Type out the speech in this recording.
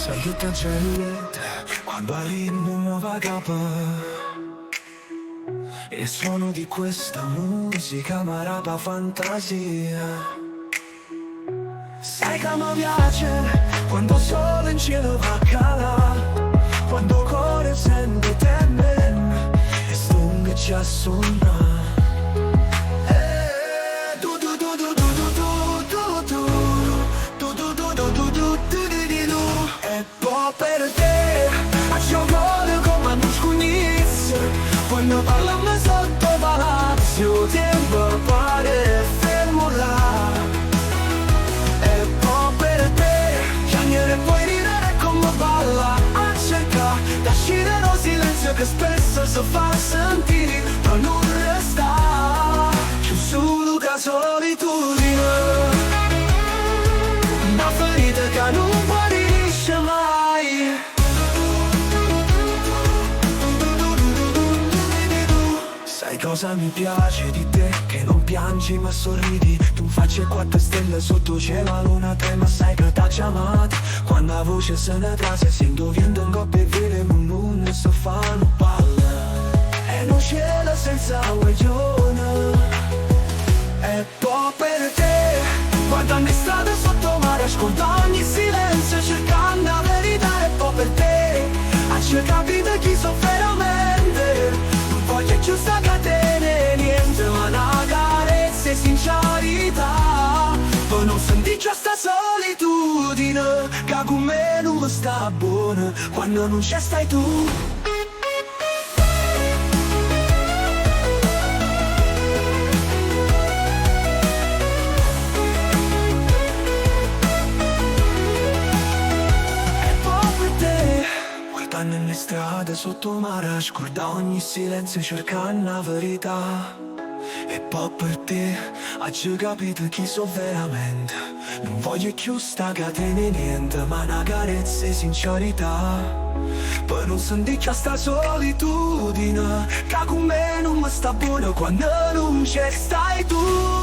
Sai che cancellate quando arrivo in nuova capa. E il suono di questa musica mi rapa fantasia. Sai che mi piace quando il sole in cielo va a calare, quando il cuore sente teme e stunga ci assomma. E poi per te faccio cuore come non scugnizzo, quando parliamo sotto palazzo tempo pare fermo là. E poi per te chiamare e poi ridere come balla a cercare da uscire dal silenzio che spesso si fa sentire, ma non resta più solo che solitudine, una ferita che non guarisce mai. Sai cosa mi piace di te? Che non piangi ma sorridi. Tu facci 4 stelle sotto cielo, la luna trema, sai che t'ha chiamato. Quando la voce se ne trase, sento vento in coppia e vede un mondo sto fanno palle. E non c'è la senza guaglione. E poi per te, guardando in strada sotto mare, ascolto ogni silenzio cercando la verità. E poi per te, a capito chi so veramente. Non voglio giusta catene, niente ma una carezza e sincerità. Poi non senti già sta solitudine, che con me non mi sta buona quando non c'è stai tu. Nelle strade sotto mare, scorda ogni silenzio cercando la verità. E poi per te, hai capito chi so veramente. Non voglio più sta catene niente, ma una carezza e sincerità. Poi non senti già sta solitudine, che con me non mi sta buona quando non c'è stai tu.